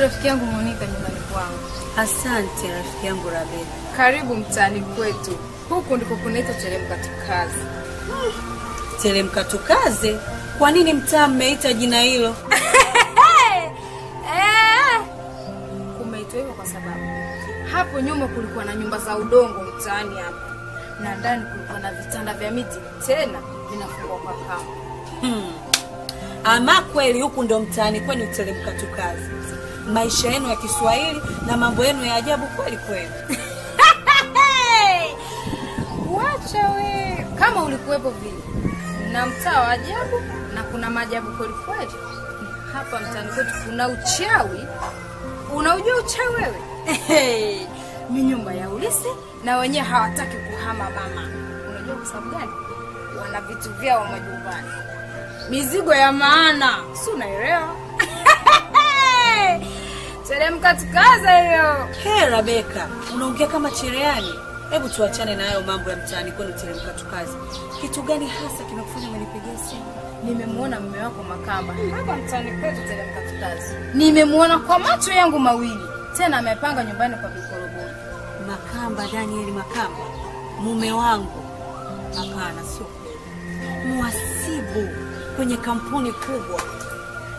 Rafiki yangu Monica nyumbani kwangu. Asante rafiki yangu Rabel. Karibu mtaani kwetu. Huku ndiko kunaitwa Teremka Tukaze. Teremka Tukaze? Kwa nini mtaa mmeita jina hilo? Kumeitwa hivyo kwa sababu hapo nyuma kulikuwa na nyumba za udongo mtaani hapa. Na ndani kulikuwa na vitanda vya miti tena vinafungwa kwa kamba. Ama kweli huku ndo mtaani kwenu Teremka Tukaze. Maisha yenu ya Kiswahili na mambo yenu ya ajabu kweli kweli. Wacha we, kama ulikuwepo vile. Na mtaa wa ajabu na kuna maajabu kweli kweli. Hapa mtaani kwetu kuna uchawi. Unaujua uchawi wewe? Ni nyumba ya ulisi na wenyewe hawataki kuhama mama. Unajua kwa sababu gani? Wana vitu vyao majumbani. Mizigo ya maana, si unaelewa? Teremka Tukaze hiyo. Rebeka, unaongea kama cherehani. Hebu tuachane na hayo mambo ya mtaani kwenu Teremka Tukaze. Kitu gani hasa kinakufanya unipigie simu? Nimemuona mume wako Makamba hapa mtaani kwetu Teremka Tukaze. Nimemuona kwa macho yangu mawili. Tena amepanga nyumbani kwa Bikoroboni. Makamba, Daniel Makamba, mume wangu? Hapana, sio kweli. Mwasibu kwenye kampuni kubwa.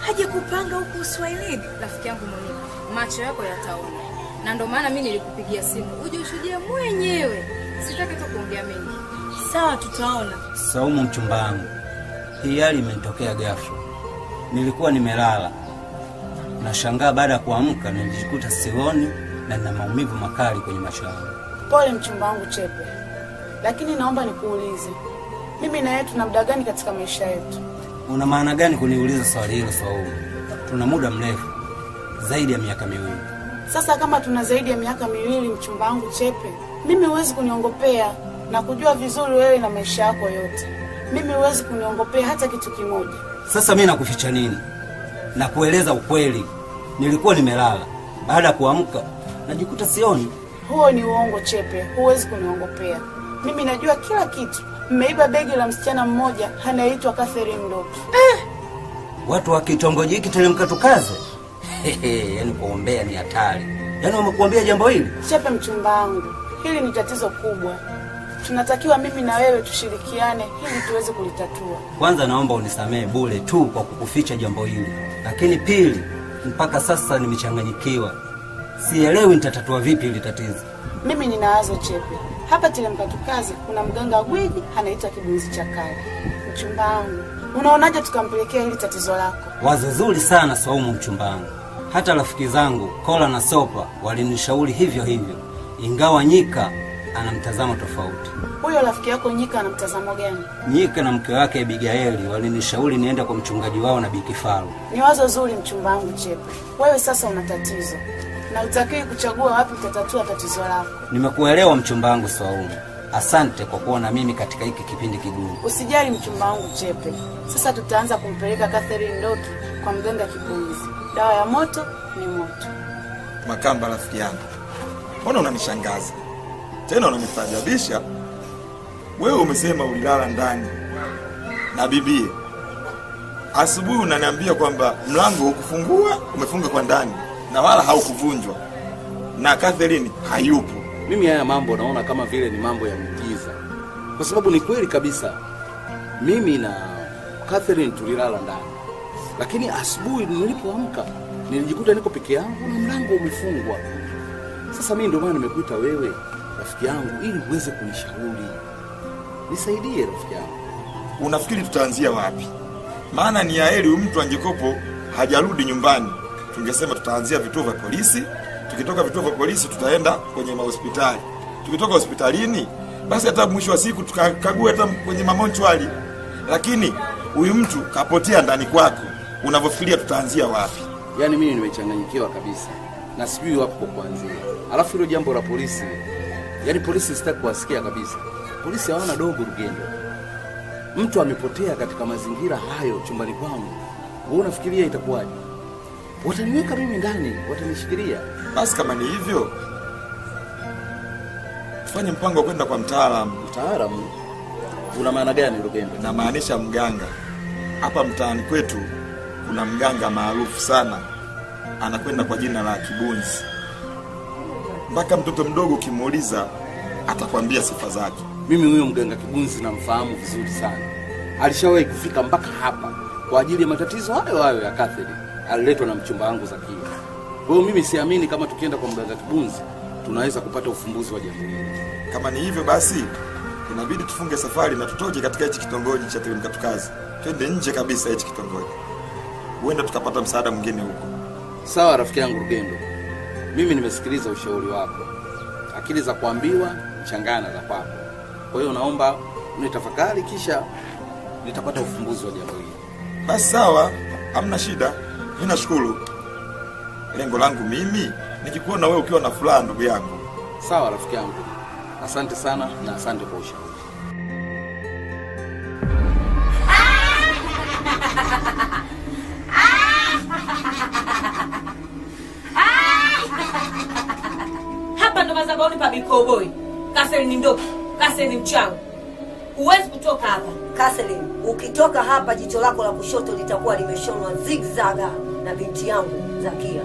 Haje kupanga huku Uswahilini. Rafiki yangu Monica, macho yako yataona. Na ndio maana mimi nilikupigia simu uje ushuhudie mwenyewe. Sitaki tu kuongea mengi. Sawa, tutaona. Saumu mchumba wangu, hii hali imenitokea ghafla. Nilikuwa nimelala. Nashangaa baada ya kuamka nilijikuta sioni na nina maumivu makali kwenye macho yangu. Pole mchumba wangu Chepe. Lakini naomba nikuulize. Mimi na yeye tuna muda gani katika maisha yetu? Una maana gani kuniuliza swali hilo Saumu? Tuna muda mrefu, zaidi ya miaka 2. Sasa kama tuna zaidi ya miaka 2 mchumba wangu Chepe, mimi huwezi kuniongopea na kujua vizuri wewe na maisha yako yote. Mimi huwezi kuniongopea hata kitu kimoja. Sasa mimi nakuficha nini? Na kueleza ukweli. Nilikuwa nimelala. Baada ya kuamka najikuta sioni. Huo ni uongo Chepe, huwezi kuniongopea. Mimi najua kila kitu. Mmeiba begi la msichana mmoja anaitwa Catherine Ndoki. Watu wa kitongoji hiki Teremka Tukaze? Yaani kuombea ni hatari. Yaani wamekuambia jambo hili? Chepe mchumba wangu, hili ni tatizo kubwa. Tunatakiwa mimi na wewe tushirikiane ili tuweze kulitatua. Kwanza naomba unisamehe bure tu kwa kukuficha jambo hili. Lakini pili, mpaka sasa nimechanganyikiwa. Sielewi nitatatua vipi hili tatizo. Mimi nina wazo Chepe. Hapa Teremka Tukaze kuna mganga gwiji anaitwa Kibunzi cha Kale. Mchumba wangu, unaonaje tukampelekea hili tatizo lako? Wazo zuri sana Saumu mchumba wangu. Hata rafiki zangu Kola na Sopa walinishauri hivyo hivyo. Ingawa Nyika ana mtazamo tofauti. Huyo rafiki yako Nyika ana mtazamo gani? Nyika na mke wake Abigaili walinishauri niende kwa mchungaji wao na Bikifaru. Ni wazo zuri mchumba wangu Chepe. Wewe sasa una tatizo. Na utakiwi kuchagua wapi utatatua tatizo lako. Nimekuelewa mchumba wangu Saumu. Asante kwa kuona mimi katika hiki kipindi kigumu. Usijali mchumba wangu Chepe. Sasa tutaanza kumpeleka Catherine Ndoki kwa mganga Kibunzi. Dawa ya moto ni moto. Makamba rafiki yangu, mbona unanishangaza? Tena unanistaajabisha. Wewe umesema ulilala ndani na bibie. Asubuhi unaniambia kwamba mlango ukufungua umefunga kwa ndani na wala haukuvunjwa. Na Catherine hayupo. Mimi haya mambo naona kama vile ni mambo ya mtiza. Kwa sababu ni kweli kabisa. Mimi na Catherine tulilala ndani. Lakini asubuhi nilipoamka nilijikuta niko peke yangu na mlango umefungwa. Sasa mimi ndio maana nimekuita wewe rafiki yangu ili uweze kunishauri. Nisaidie rafiki yangu. Unafikiri tutaanzia wapi? Maana ni heri mtu angekopo hajarudi nyumbani. Tungesema tutaanzia vituo vya polisi. Tukitoka vituo vya polisi tutaenda kwenye hospitali. Tukitoka hospitalini basi hata mwisho wa siku tukakague hata kwenye mamonchwali. Lakini huyu mtu kapotea ndani kwako. Unavyofikiria tutaanzia wapi? Yaani mimi nimechanganyikiwa kabisa. Na sijui wapi kwa kuanzia. Alafu hilo jambo la polisi. Yaani polisi sitaki kuwasikia kabisa. polisi hawana dogo Rugendo. Mtu amepotea katika mazingira hayo chumbani kwangu. Wewe unafikiria itakuwaje? Wataniweka mimi ndani, watanishikilia. Basi kama ni hivyo, tufanye mpango wa kwenda kwa mtaalamu. Mtaalamu? Una maana gani Rugendo? Na maanisha mganga. Hapa mtaani kwetu kuna mganga maarufu sana. Anakwenda kwa jina la Kibunzi. Mpaka mtoto mdogo ukimuuliza atakwambia sifa zake. Mimi huyo mganga Kibunzi namfahamu vizuri sana. Alishawahi kufika mpaka hapa kwa ajili ya matatizo hayo ya Catherine. Aliletwa na mchumba wangu Zakia. Kwa hiyo mimi siamini kama tukienda kwa mganga Kibunzi tunaweza kupata ufumbuzi wa jambo hili. Kama ni hivyo basi inabidi tufunge safari na tutoke katika hichi kitongoji cha Teremka Tukaze. Twende nje kabisa hichi kitongoji. Huenda tukapata msaada mwingine huko. Sawa rafiki yangu Rugendo. Mimi nimesikiliza ushauri wako. Akili za kuambiwa changana za kwako. Kwa hiyo naomba unitafakari kisha nitapata ufumbuzi wa jambo hili. Basi sawa, hamna shida. Mimi nashukuru. Lengo langu mimi nikikuona wewe ukiwa na furaha ndugu yangu. Sawa rafiki yangu. Asante sana na asante kwa ushauri. Hapa ndo mazaboni pa Bikoboy. Catherine Ndoki, Catherine mchawi. Huwezi kutoka hapa. Catherine, ukitoka hapa jicho lako la kushoto litakuwa limeshonwa zigzaga na binti yangu Zakia.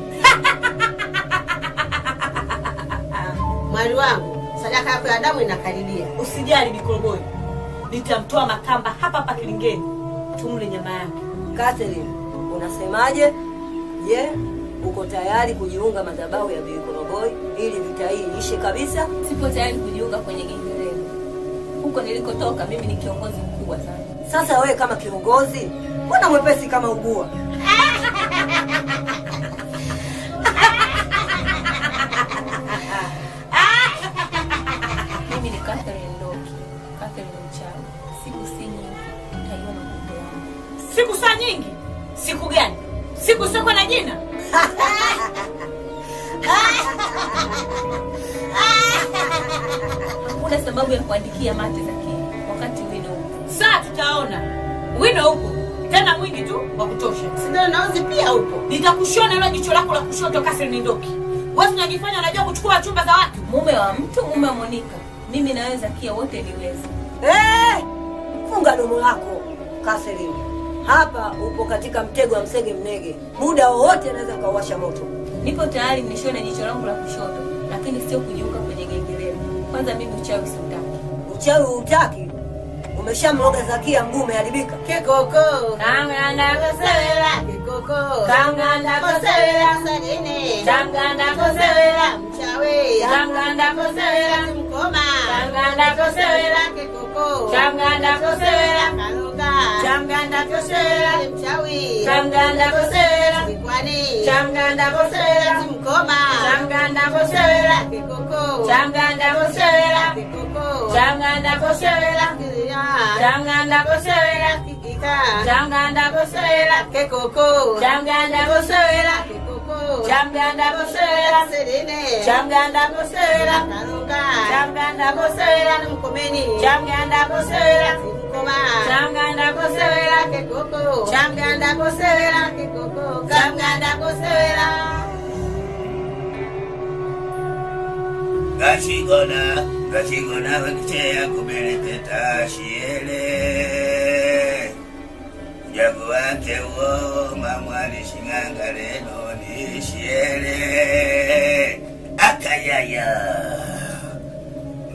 Mwali wangu, sadaka yako ya damu inakaribia. Usijali Bikoboy. Nitamtoa makamba hapa kilingeni. Tumle nyama yake. Catherine, unasemaje? Je, uko tayari kujiunga madhabahu ya Bikoboy ili vita hii iishe kabisa? Sipo tayari kujiunga kwenye genge lenu. Huko nilikotoka mimi ni kiongozi mkubwa sana. Sasa wewe kama kiongozi, mbona mwepesi kama ugua? Mimi ni Catherine Ndoki, Catherine mchawi. Siku si nyingi utaiona nguvu yangu. Siku saa nyingi? Siku gani? Siku sio na jina? Hakuna sababu ya kuandikia mate Zakia wakati wino upo. Saa tutaona. Wino upo. Tena mwingi tu wa kutosha. Sindano naozi pia upo. Nitakushona ile jicho lako la kushoto Catherine Ndoki. Wewe unajifanya unajua kuchukua chumba za watu. Mume wa mtu, mume wa Monica. Mimi na wewe Zakia wote niweze. Funga domo lako, Catherine. Hapa upo katika mtego wa msege mnege. Muda wowote anaweza kuwasha moto. Nipo tayari nishone jicho langu la kushoto, lakini sio kujiunga kwenye genge lenu. Kwanza mimi uchawi siutaki. Uchawi utaki? Umeshamloga Zakia mguu umeharibika. Kekoko. Kanganda kosela. Kekoko. Kanganda kosela. Sadine. Kanganda kosela. Mchawi. Kanganda kosela. Mkoma. Kanganda kosela. Kekoko. Kanganda kosela. Kaluga. Kanganda kosela. Mchawi. Kanganda kosela. Mikwani. Kanganda kosela. Mkoma. Kanganda kosela. Kekoko. Kanganda kosela. Kekoko. Kanganda kosela. Kanganda kosela. Kikika. Kanganda kosela. Kekoko. Kanganda kosela. Kekoko. Kanganda kosela. Sedine. Kanganda kosela. Kaluga. Kanganda kosela. Mkomeni. Kanganda kosela. Mkoma. Kanganda kosela. Kekoko. Kanganda kosela. Kekoko. Kanganda kosela. Gashigona wakitea kubeleketa shiele Jago wake uo mamwali shinganga leno ni shiele Akayaya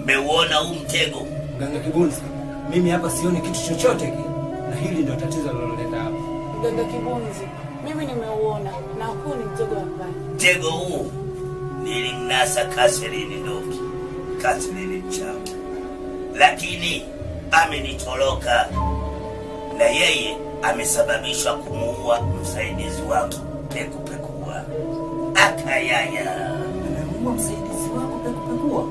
Mbewona mtego. Mganga Kibunzi, mimi hapa sioni kitu chochote kile. Na hili ndio tatizo liloleta hapa. Mganga Kibunzi, mimi nimeuona na huu ni mtego wa mbaya. Mtego huu nilimnasa Catherine Ndoki, Catherine mchawi, lakini amenitoroka na yeye amesababisha kumuua msaidizi wangu Pekupekua. Akayaya Amemuua msaidizi wako Pekupekua.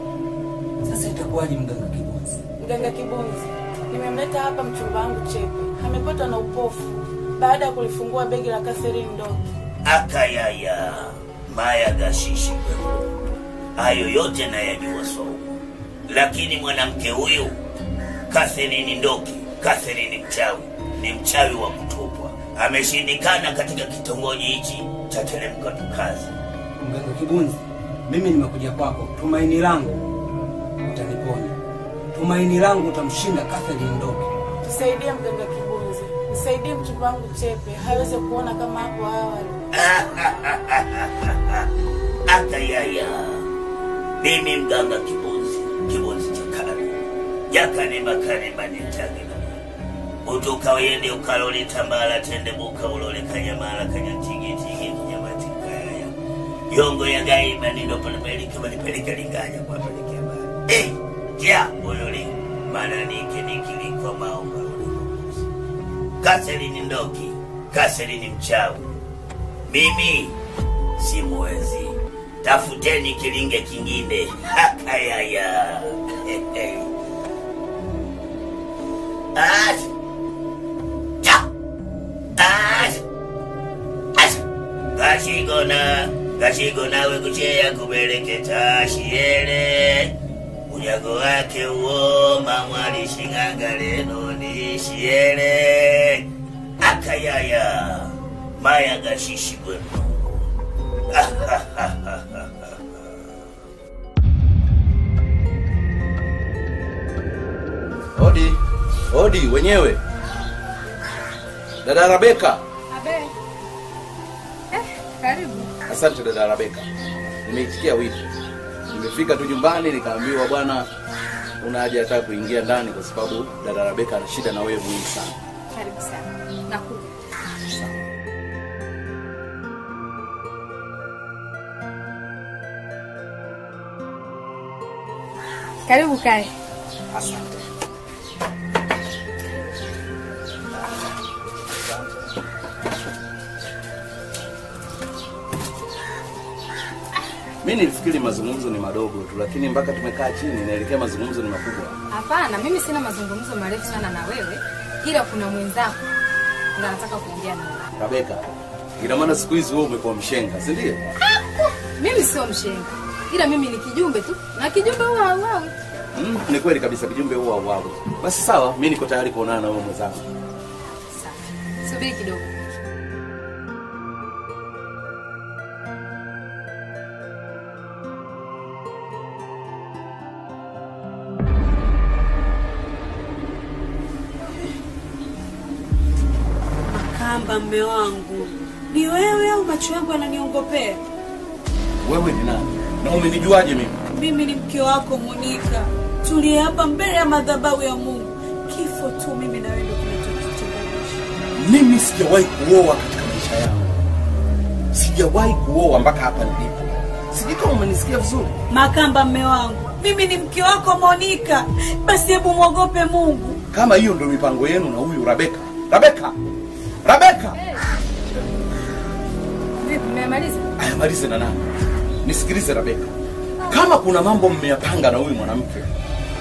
Sasa itakuwaje Mganga Kibunzi? Mganga Kibunzi, nimemleta hapa mchumba wangu Chepe. Amepatwa na upofu baada ya kulifungua begi la Catherine Ndoki. Akayaya maya gashishi wewe. Hayo yote nayajua sawa. Lakini mwanamke huyu Catherine Ndoki. Catherine mchawi, ni mchawi wa kutupwa. Ameshindikana katika kitongoji hichi cha Teremka Tukazi. Mganga Kibunzi, mimi nimekuja kwako. Tumaini langu utaniponya. Tumaini langu utamshinda Catherine Ndoki. Tusaidie mganga Kibunzi. Nisaidie mchumba wangu Chepe, haweze kuona kama hapo awali. Atayaya. Mimi mganga Kibunzi, Kibunzi chakari. Yakane makane manitage. Utuka wende ukalole tambala tende buka ulole kanyamala kanyatigi kunyamatikaya. Yongo ya gai manindo palipelike malipelike linganya kwa pelike mbali. Ya ulole mananike nikiliko maomba ulole. Catherine Ndoki, Catherine mchawi. Mimi si mwezi. Tafuteni kilinge kingine. Hakayaya. Gashigona we kucheya kubeleketa shiele. Unyago wake uo mamwali shinganga leno ni shiele. Akayaya maya gashishi kwenu. Odi wenyewe. Dada Rebeka. Abe. Karibu. Asante dada Rebeka. Nimeitikia wito. Nimefika tu nyumbani nikaambiwa bwana una haja hata kuingia ndani kwa sababu dada Rebeka ana shida na wewe muhimu sana. Karibu sana. Nakuja. Karibu kae. Asante. Mimi nilifikiri mazungumzo ni madogo tu, lakini mpaka tumekaa chini naelekea mazungumzo ni makubwa. Hapana, mimi sina mazungumzo marefu sana na wewe, ila kuna mwenzako ndio anataka kuongea na wewe. Rebeka, ina maana siku hizi wewe umekuwa mshenga, si ndio? Mimi sio mshenga. Ila mimi ni kijumbe tu. Na kijumbe huwa hauawi. Ni kweli kabisa kijumbe huwa hauawi. Basi sawa, mimi niko tayari kuonana na wewe mwenzangu. Sawa. Subiri kidogo. Makamba mme wangu. Ni wewe au macho yangu yananiongopea? Wewe ni nani? Na umenijuaje mimi? Mimi ni mke wako Monica. Tulie hapa mbele ya madhabahu ya Mungu. Kifo tu mimi na wewe ndio kinachotutenganisha. Mimi sijawahi kuoa katika maisha yangu. Sijawahi kuoa mpaka hapa nilipo. Sijui kama umenisikia vizuri. Makamba mme wangu. Mimi ni mke wako Monica. Basi hebu muogope Mungu. Kama hiyo ndio mipango yenu na huyu Rebeka. Rebeka. Rebeka. Vipi, mmemaliza? Ayamalize na nani? Nisikilize Rebeka. Kama kuna mambo mmeyapanga na huyu mwanamke,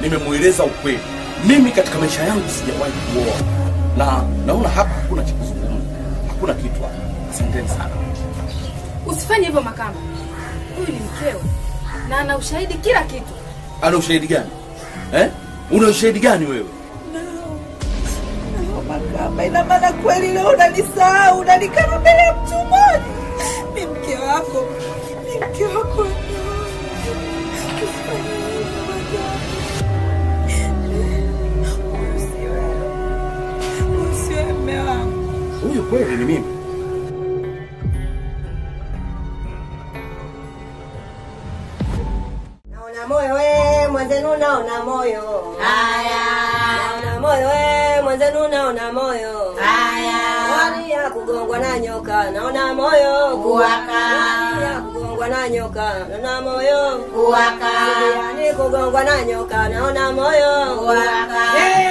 nimemueleza ukweli. Mimi katika maisha yangu sijawahi kuoa. Na naona hapa hakuna cha kuzungumza. Hakuna kitu hapa. Asanteni sana. Usifanye hivyo Makamba. Huyu ni mkeo. Na ana ushahidi kila kitu. Ana ushahidi gani? Una ushahidi gani wewe? Makamba, ina maana kweli leo unanisahau, unanikana mbele ya mtu mmoja. Ni mke wako. Ni mke wako. Usiwe mme wangu. Huyu kweli ni mimi. Naona moyo we mwenzenu, naona moyo. Haya. Naona moyo we mwenzenu, naona moyo. Haya. Hali ya kugongwa na nyoka, naona moyo kuwaka. Hali ya kugongwa na nyoka, naona moyo kuwaka. Hali ya kugongwa na nyoka, naona moyo kuwaka.